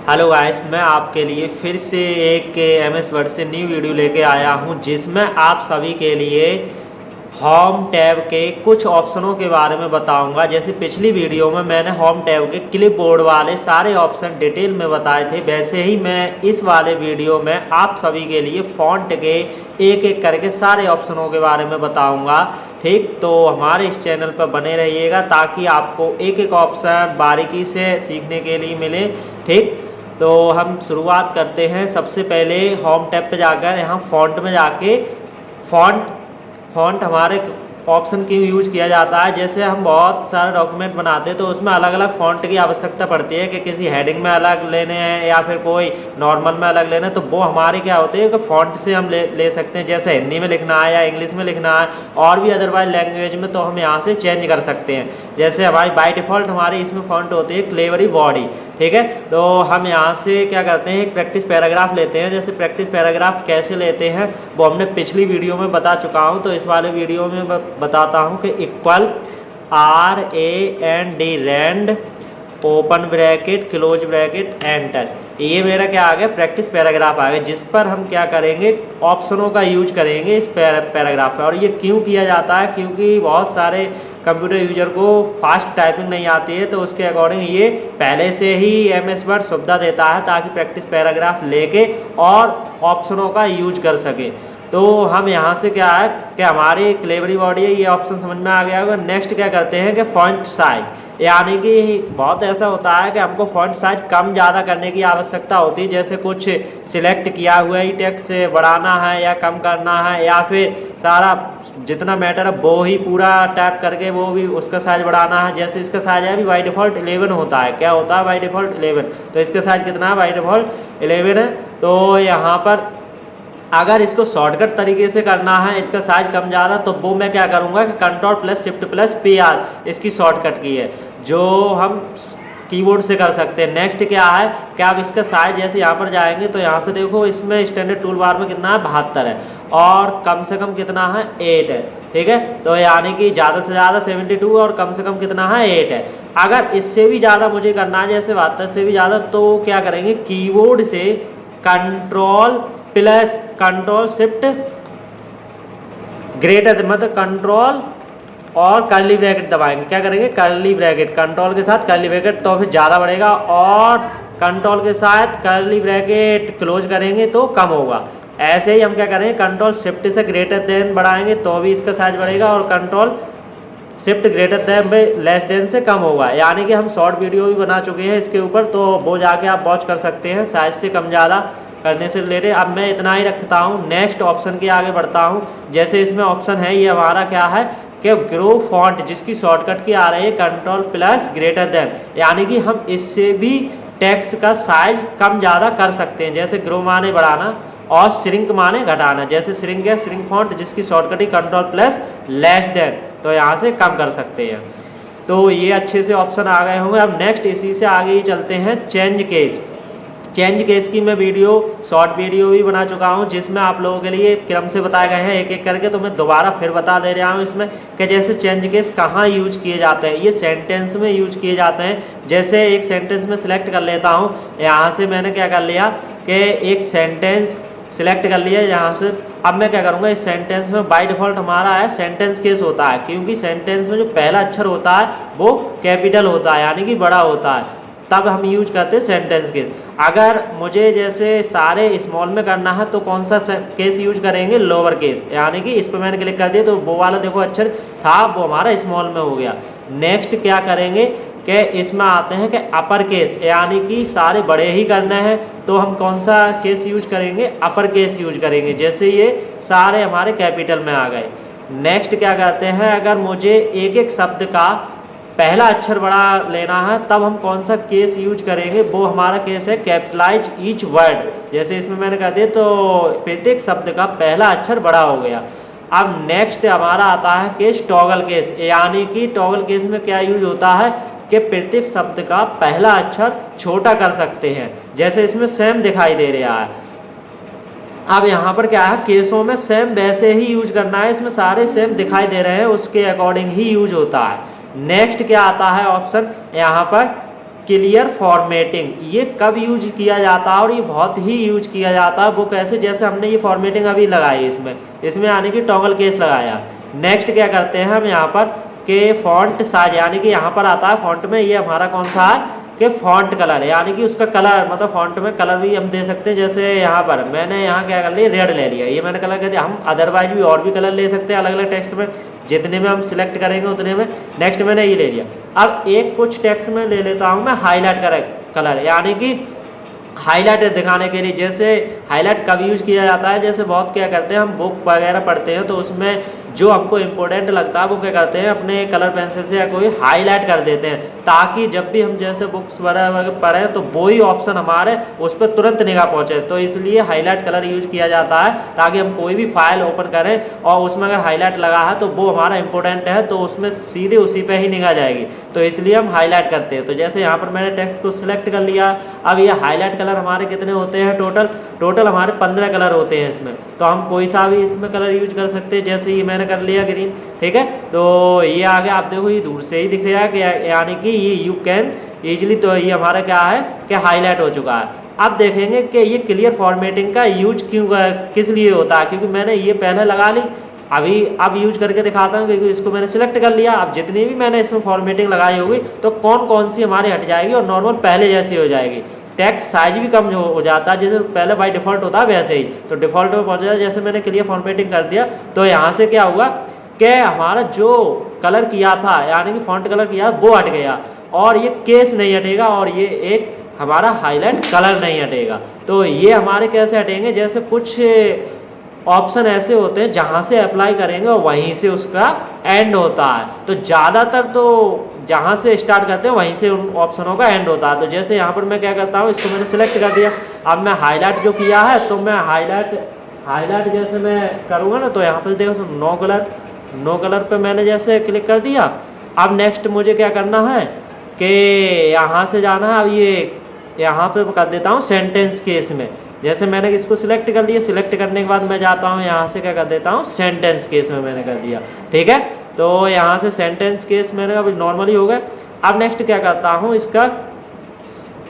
Hello guys, मैं आपके लिए फिर से एक एमएस वर्ड से न्यू वीडियो लेके आया हूं जिसमें आप सभी के लिए होम टैब के कुछ ऑप्शनों के बारे में बताऊंगा। जैसे पिछली वीडियो में मैंने होम टैब के क्लिपबोर्ड वाले सारे ऑप्शन डिटेल में बताए थे, वैसे ही मैं इस वाले वीडियो में आप सभी के लिए फ़ॉन्ट के एक एक करके सारे ऑप्शनों के बारे में बताऊंगा। ठीक, तो हमारे इस चैनल पर बने रहिएगा ताकि आपको एक एक ऑप्शन बारीकी से सीखने के लिए मिले। ठीक, तो हम शुरुआत करते हैं। सबसे पहले होम टैब पे जाकर यहाँ फ़ॉन्ट में जाके फ़ॉन्ट हमारे ऑप्शन क्यों यूज़ किया जाता है। जैसे हम बहुत सारे डॉक्यूमेंट बनाते हैं तो उसमें अलग अलग फ़ॉन्ट की आवश्यकता पड़ती है कि किसी हेडिंग में अलग लेने हैं या फिर कोई नॉर्मल में अलग लेना है, तो वो हमारे क्या होते हैं कि फ़ॉन्ट से हम ले सकते हैं। जैसे हिंदी में लिखना है या इंग्लिश में लिखना है और भी अदरवाइज लैंग्वेज में, तो हम यहाँ से चेंज कर सकते हैं। जैसे हमारी बाय डिफ़ॉल्ट हमारी इसमें फ़ॉन्ट होती है क्लेवरी बॉडी। ठीक है, तो हम यहाँ से क्या करते हैं, एक प्रैक्टिस पैराग्राफ लेते हैं। जैसे प्रैक्टिस पैराग्राफ कैसे लेते हैं वो हमने पिछली वीडियो में बता चुका हूँ, तो इस वाले वीडियो में बताता हूँ कि equal RAND rand open bracket close bracket enter, ये मेरा क्या आ गया, प्रैक्टिस पैराग्राफ आ गया, जिस पर हम क्या करेंगे, ऑप्शनों का यूज करेंगे इस पैराग्राफ पर। और ये क्यों किया जाता है, क्योंकि बहुत सारे कंप्यूटर यूजर को फास्ट टाइपिंग नहीं आती है, तो उसके अकॉर्डिंग ये पहले से ही एमएस वर्ड सुविधा देता है ताकि प्रैक्टिस पैराग्राफ लेके और ऑप्शनों का यूज कर सके। तो हम यहाँ से क्या है कि हमारी क्लेवरी बॉडी है, ये ऑप्शन समझ में आ गया होगा। नेक्स्ट क्या करते हैं कि फॉन्ट साइज, यानी कि बहुत ऐसा होता है कि हमको फॉन्ट साइज कम ज़्यादा करने की आवश्यकता होती है। जैसे कुछ सिलेक्ट किया हुआ ही टेक्स्ट से बढ़ाना है या कम करना है, या फिर सारा जितना मैटर है वो ही पूरा टाइप करके वो भी उसका साइज बढ़ाना है। जैसे इसका साइज है अभी बाई डिफ़ॉल्ट 11 होता है। क्या होता है बाई डिफ़ॉल्ट 11, तो इसका साइज कितना है, बाई डिफ़ॉल्ट 11 है। तो यहाँ पर अगर इसको शॉर्टकट तरीके से करना है, इसका साइज कम ज़्यादा, तो वो मैं क्या करूँगा कि Ctrl+Shift+PR इसकी शॉर्टकट की है, जो हम कीबोर्ड से कर सकते हैं। नेक्स्ट क्या है कि आप इसका साइज जैसे यहाँ पर जाएंगे तो यहाँ से देखो इसमें स्टैंडर्ड टूल बार में कितना है, 72 है, और कम से कम कितना है, 8 है। ठीक है, तो यानी कि ज़्यादा से ज़्यादा 72 और कम से कम कितना है, 8 है। अगर इससे भी ज़्यादा मुझे करना है, जैसे 72 से भी ज़्यादा, तो क्या करेंगे, कीबोर्ड से Ctrl+Shift ग्रेटर मतलब कंट्रोल और कर्ली ब्रैकेट दबाएंगे। क्या करेंगे, कर्ली ब्रैकेट, कंट्रोल के साथ कर्ली ब्रैकेट तो फिर ज़्यादा बढ़ेगा, और कंट्रोल के साथ कर्ली ब्रैकेट क्लोज करेंगे तो कम होगा। ऐसे ही हम क्या करेंगे, Ctrl+Shift से ग्रेटर देन बढ़ाएंगे तो भी इसका साइज बढ़ेगा, और Ctrl+Shift greater than less than से कम होगा। यानी कि हम शॉर्ट वीडियो भी बना चुके हैं इसके ऊपर, तो वो जाके आप वॉच कर सकते हैं साइज से कम ज़्यादा करने से रिलेटेड। अब मैं इतना ही रखता हूँ, नेक्स्ट ऑप्शन के आगे बढ़ता हूँ। जैसे इसमें ऑप्शन है, ये हमारा क्या है कि ग्रो फॉन्ट, जिसकी शॉर्टकट की आ रही है Ctrl+ ग्रेटर देन, यानी कि हम इससे भी टेक्स्ट का साइज कम ज़्यादा कर सकते हैं। जैसे ग्रो माने बढ़ाना और श्रिंक माने घटाना। जैसे श्रिंक है, श्रिंक फॉन्ट जिसकी शॉर्टकट ही Ctrl+, तो यहाँ से कम कर सकते हैं। तो ये अच्छे से ऑप्शन आ गए होंगे। अब नेक्स्ट इसी से आगे ही चलते हैं, चेंज केस। चेंज केस की मैं वीडियो, शॉर्ट वीडियो भी बना चुका हूं, जिसमें आप लोगों के लिए क्रम से बताए गए हैं एक एक करके, तो मैं दोबारा फिर बता दे रहा हूं इसमें कि जैसे चेंज केस कहाँ यूज किए जाते हैं। ये सेंटेंस में यूज किए जाते हैं। जैसे एक सेंटेंस में सिलेक्ट कर लेता हूं, यहाँ से मैंने क्या कर लिया कि एक सेंटेंस सिलेक्ट कर लिया यहाँ से। अब मैं क्या करूँगा, इस सेंटेंस में बाय डिफ़ॉल्ट हमारा है सेंटेंस केस होता है, क्योंकि सेंटेंस में जो पहला अक्षर होता है वो कैपिटल होता है, यानी कि बड़ा होता है, तब हम यूज करते हैं सेंटेंस केस। अगर मुझे जैसे सारे स्मॉल में करना है तो कौन सा केस यूज करेंगे, लोअर केस, यानी कि इस पर मैंने क्लिक कर दिया तो वो वाला देखो अक्षर था वो हमारा स्मॉल में हो गया। नेक्स्ट क्या करेंगे कि इसमें आते हैं कि अपर केस, यानी कि सारे बड़े ही करने हैं, तो हम कौन सा केस यूज करेंगे, अपर केस यूज करेंगे। जैसे ये सारे हमारे कैपिटल में आ गए। नेक्स्ट क्या करते हैं, अगर मुझे एक एक शब्द का पहला अक्षर बड़ा लेना है तब हम कौन सा केस यूज करेंगे, वो हमारा केस है कैपिटलाइज ईच वर्ड। जैसे इसमें मैंने कर दिया तो प्रत्येक शब्द का पहला अक्षर बड़ा हो गया। अब नेक्स्ट हमारा आता है केस टॉगल केस, यानी कि टॉगल केस में क्या यूज होता है कि प्रत्येक शब्द का पहला अक्षर छोटा कर सकते हैं। जैसे इसमें सेम दिखाई दे रहा है। अब यहाँ पर क्या है, केसों में सेम वैसे ही यूज करना है, इसमें सारे सेम दिखाई दे रहे हैं उसके अकॉर्डिंग ही यूज होता है। नेक्स्ट क्या आता है ऑप्शन यहाँ पर क्लियर फॉर्मेटिंग, ये कब यूज किया जाता है और ये बहुत ही यूज किया जाता है। वो कैसे, जैसे हमने ये फॉर्मेटिंग अभी लगाई इसमें आने की टॉगल केस लगाया। नेक्स्ट क्या करते हैं हम यहाँ पर के फॉन्ट साइज, यानी कि यहाँ पर आता है फॉन्ट में, ये हमारा कौन सा है कि फॉन्ट कलर है, यानी कि उसका कलर मतलब फॉन्ट में कलर भी हम दे सकते हैं। जैसे यहाँ पर मैंने यहाँ क्या कर लिया, रेड ले लिया, ये मैंने कलर कर दिया। हम अदरवाइज भी और भी कलर ले सकते हैं अलग अलग टेक्स्ट में, जितने में हम सिलेक्ट करेंगे उतने में। नेक्स्ट मैंने ये ले लिया। अब एक कुछ टेक्स्ट में ले लेता हूँ मैं हाईलाइट कलर, यानी कि हाईलाइट दिखाने के लिए। जैसे हाईलाइट कब यूज किया जाता है, जैसे बहुत क्या करते हैं हम बुक वगैरह पढ़ते हैं तो उसमें जो हमको इम्पोर्टेंट लगता है वो क्या करते हैं अपने कलर पेंसिल से या कोई हाईलाइट कर देते हैं, ताकि जब भी हम जैसे बुक्स वगैरह पढ़ें तो वही ऑप्शन हमारे उस पर तुरंत निगाह पहुंचे। तो इसलिए हाईलाइट कलर यूज किया जाता है, ताकि हम कोई भी फाइल ओपन करें और उसमें अगर हाईलाइट लगा है तो वो हमारा इंपॉर्टेंट है तो उसमें सीधे उसी पे ही निगाह जाएगी, तो इसलिए हम हाईलाइट करते हैं। तो जैसे यहाँ पर मैंने टेक्स्ट को सिलेक्ट कर लिया। अब ये हाईलाइट कलर हमारे कितने होते हैं, टोटल हमारे 15 कलर होते हैं इसमें, तो हम कोई सा भी इसमें कलर यूज कर सकते हैं। जैसे ये मैंने कर लिया ग्रीन, ठीक है। तो ये आगे आप देखो ये दूर से ही दिख रहा है कि यानी कि ये यू कैन ईजिली, तो ये हमारा क्या है कि हाईलाइट हो चुका है। अब देखेंगे कि ये क्लियर फॉर्मेटिंग का यूज किस लिए होता है, क्योंकि मैंने ये पहले लगा ली, अब यूज करके दिखाता हूँ, क्योंकि इसको मैंने सिलेक्ट कर लिया। अब जितनी भी मैंने इसमें फॉर्मेटिंग लगाई होगी तो कौन कौन सी हमारी हट जाएगी और नॉर्मल पहले जैसी हो जाएगी। टेक्स्ट साइज भी कम हो जाता है, जैसे पहले बाय डिफ़ॉल्ट होता है वैसे ही, तो डिफ़ॉल्ट में पहुंच जाए। जैसे मैंने क्लियर फॉर्मेटिंग कर दिया तो यहाँ से क्या हुआ कि हमारा जो कलर किया था, यानी कि फॉन्ट कलर किया वो हट गया, और ये केस नहीं हटेगा, और ये एक हमारा हाईलाइट कलर नहीं हटेगा। तो ये हमारे कैसे हटेंगे, जैसे कुछ ऑप्शन ऐसे होते हैं जहाँ से अप्लाई करेंगे और वहीं से उसका एंड होता है। तो ज़्यादातर तो जहाँ से स्टार्ट करते हैं वहीं से उन ऑप्शनों का एंड होता है। तो जैसे यहाँ पर मैं क्या करता हूँ, इसको मैंने सिलेक्ट कर दिया। अब मैं हाईलाइट जो किया है तो मैं हाईलाइट जैसे मैं करूँगा ना, तो यहाँ पर देखो नो कलर पे मैंने जैसे क्लिक कर दिया। अब नेक्स्ट मुझे क्या करना है कि यहाँ से जाना है। अब ये यहाँ पे कर देता हूँ सेंटेंस केस में। जैसे मैंने इसको सिलेक्ट कर लिया, सिलेक्ट करने के बाद मैं जाता हूँ यहाँ से क्या कर देता हूँ सेंटेंस केस में मैंने कर दिया, ठीक है। तो यहाँ से सेंटेंस केस मैंने अभी नॉर्मली हो गया। अब नेक्स्ट क्या करता हूँ, इसका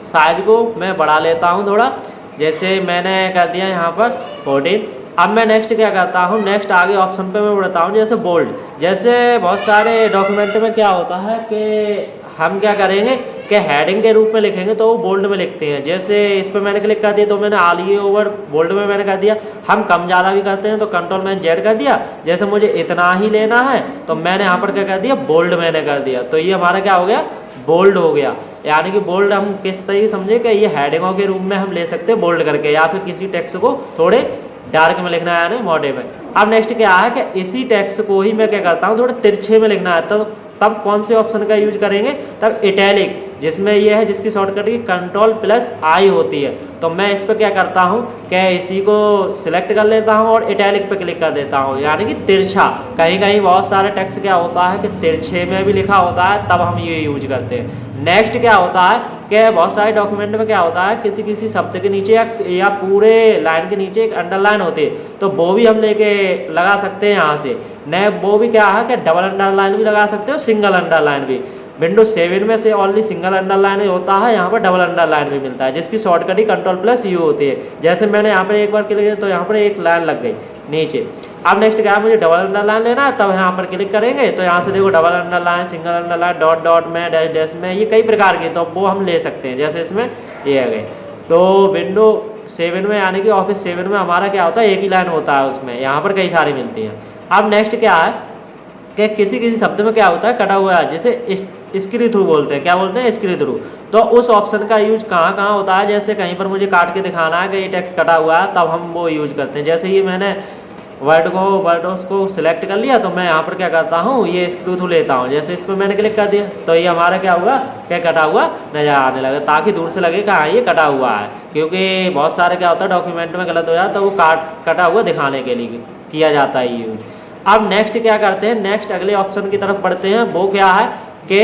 साइज को मैं बढ़ा लेता हूँ थोड़ा, जैसे मैंने कर दिया यहाँ पर 14। अब मैं नेक्स्ट क्या करता हूँ, नेक्स्ट आगे ऑप्शन पे मैं बढ़ता हूँ, जैसे बोल्ड। जैसे बहुत सारे डॉक्यूमेंट में क्या होता है कि हम क्या करेंगे कि हेडिंग के रूप में लिखेंगे तो वो बोल्ड में लिखते हैं। जैसे इस पर मैंने क्लिक कर दिया तो मैंने ऑल ये ओवर बोल्ड में मैंने कर दिया। हम कम ज़्यादा भी करते हैं तो कंट्रोल मैंने जेड कर दिया। जैसे मुझे इतना ही लेना है तो मैंने यहाँ पर क्या कर दिया, बोल्ड मैंने कर दिया। तो ये हमारा क्या हो गया, बोल्ड हो गया। यानी कि बोल्ड हम किस तरीके समझे कि ये हेडिंगों के रूप में हम ले सकते हैं बोल्ड करके, या फिर किसी टेक्स्ट को थोड़े डार्क में लिखना है यानी मोटे में। अब नेक्स्ट क्या है कि इसी टेक्स्ट को ही मैं क्या करता हूँ थोड़े तिरछे में लिखना है, तो तब कौन से ऑप्शन का यूज करेंगे, तब इटैलिक, जिसमें ये है जिसकी शॉर्टकट की Ctrl+I होती है। तो मैं इस पर क्या करता हूँ कि इसी को सिलेक्ट कर लेता हूँ और इटैलिक पे क्लिक कर देता हूँ, यानी कि तिरछा। कहीं कहीं बहुत सारे टेक्स्ट क्या होता है कि तिरछे में भी लिखा होता है, तब हम ये यूज करते हैं। नेक्स्ट क्या होता है कि बहुत सारे डॉक्यूमेंट में क्या होता है, किसी शब्द के नीचे या पूरे लाइन के नीचे एक अंडरलाइन होती है, तो वो भी हम लेके लगा सकते हैं यहाँ से। न वो भी क्या है कि डबल अंडरलाइन भी लगा सकते हो, सिंगल अंडरलाइन भी। विंडोज 7 में से ओनली सिंगल अंडरलाइन होता है, यहाँ पर डबल अंडरलाइन भी मिलता है, जिसकी शॉर्टकट ही Ctrl+U होती है। जैसे मैंने यहाँ पर एक बार क्लिक किया तो यहाँ पर एक लाइन लग गई नीचे। अब नेक्स्ट क्या है, मुझे डबल अंडरलाइन लेना है, तब यहाँ पर क्लिक करेंगे तो यहाँ से देखो double underline, single underline, dot dot में, डैश डैश में, ये कई प्रकार के, तो वो हम ले सकते हैं। जैसे इसमें ये आ गए। तो विंडो 7 में यानी कि ऑफिस 7 में हमारा क्या होता है, एक ही लाइन होता है उसमें, यहाँ पर कई सारी मिलती हैं। अब नेक्स्ट क्या है कि किसी शब्द में क्या होता है कटा हुआ है, जैसे स्क्री थ्रू बोलते हैं, क्या बोलते हैं, स्क्री थ्रू। तो उस ऑप्शन का यूज कहाँ होता है, जैसे कहीं पर मुझे काट के दिखाना है कि ये टेक्स्ट कटा हुआ है, तब हम वो यूज करते हैं। जैसे ये मैंने वर्ड्स को सिलेक्ट कर लिया, तो मैं यहाँ पर क्या करता हूँ, ये स्क्रू थ्रू लेता हूँ। जैसे इस पर मैंने क्लिक कर दिया तो ये हमारा क्या हुआ, क्या कटा हुआ नजर आने लगा, ताकि दूर से लगे कि हाँ ये कटा हुआ है। क्योंकि बहुत सारे क्या होता है डॉक्यूमेंट में गलत हो जाता है, तो वो कटा हुआ दिखाने के लिए किया जाता है यूज। अब नेक्स्ट क्या करते हैं, नेक्स्ट अगले ऑप्शन की तरफ बढ़ते हैं। वो क्या है कि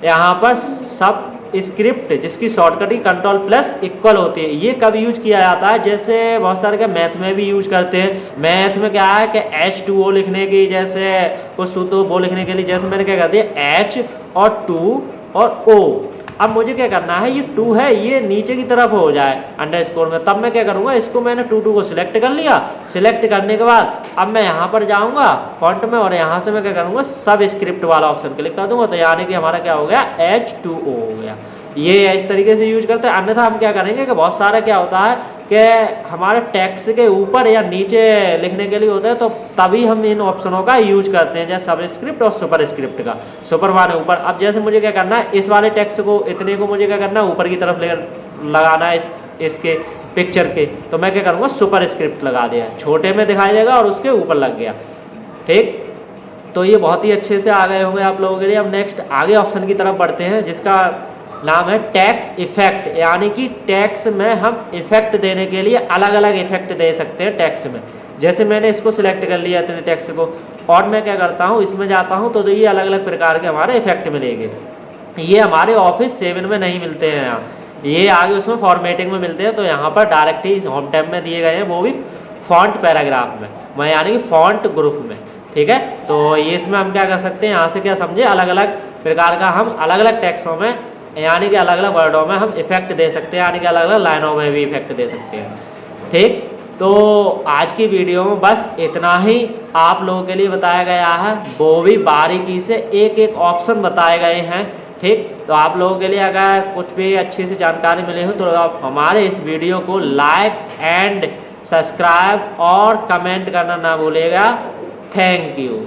यहाँ पर सब स्क्रिप्ट जिसकी शॉर्टकट ही Ctrl+= होती है, ये कब यूज किया जाता है, जैसे बहुत सारे क्या मैथ में भी यूज करते हैं। मैथ में क्या है कि H2O लिखने की, जैसे कुछ सूत्र वो लिखने के लिए, जैसे मैंने क्या कर दिया H और 2 और O, अब मुझे क्या करना है, ये 2 है ये नीचे की तरफ हो जाए अंडरस्कोर में, तब मैं क्या करूँगा, इसको मैंने 2 को सिलेक्ट कर लिया। सिलेक्ट करने के बाद अब मैं यहाँ पर जाऊँगा फॉन्ट में और यहाँ से मैं क्या करूँगा, सब स्क्रिप्ट वाला ऑप्शन क्लिक कर दूँगा, तो यानी कि हमारा क्या हो गया, H2O हो गया। ये इस तरीके से यूज करते हैं। अन्यथा हम क्या करेंगे कि बहुत सारा क्या होता है कि हमारे टेक्स्ट के ऊपर या नीचे लिखने के लिए होता है, तो तभी हम इन ऑप्शनों का यूज करते हैं, जैसे सबस्क्रिप्ट और सुपर स्क्रिप्ट का। सुपर माने ऊपर, अब जैसे मुझे क्या करना है, इस वाले टेक्स्ट को इतने को मुझे क्या करना है, ऊपर की तरफ लगाना है इसके पिक्चर के, तो मैं क्या करूँगा, सुपर स्क्रिप्ट लगा दिया, छोटे में दिखाई देगा और उसके ऊपर लग गया। ठीक, तो ये बहुत ही अच्छे से आ गए होंगे आप लोगों के लिए। अब नेक्स्ट आगे ऑप्शन की तरफ बढ़ते हैं, जिसका नाम है टेक्स्ट इफेक्ट, यानी कि टेक्स्ट में हम इफेक्ट देने के लिए अलग अलग इफेक्ट दे सकते हैं टेक्स्ट में। जैसे मैंने इसको सिलेक्ट कर लिया इतने टेक्स्ट को, और मैं क्या करता हूँ, इसमें जाता हूँ तो ये अलग अलग प्रकार के हमारे इफेक्ट मिलेंगे। ये हमारे ऑफिस 7 में नहीं मिलते हैं, यहाँ ये आगे उसमें फॉर्मेटिंग में मिलते हैं, तो यहाँ पर डायरेक्ट ही होम टैब में दिए गए हैं, वो भी फॉन्ट पैराग्राफ में, यानी कि फॉन्ट ग्रुप में। ठीक है, तो ये इसमें हम क्या कर सकते हैं, यहाँ से क्या समझे, अलग अलग प्रकार का हम अलग अलग टेक्स्टों में यानी कि अलग अलग वर्डों में हम इफेक्ट दे सकते हैं, यानी कि अलग अलग लाइनों में भी इफेक्ट दे सकते हैं। ठीक, तो आज की वीडियो में बस इतना ही आप लोगों के लिए बताया गया है, वो भी बारीकी से एक एक ऑप्शन बताए गए हैं। ठीक, तो आप लोगों के लिए अगर कुछ भी अच्छी सी जानकारी मिली हो तो आप हमारे इस वीडियो को लाइक एंड सब्सक्राइब और कमेंट करना ना भूलिएगा। Thank you.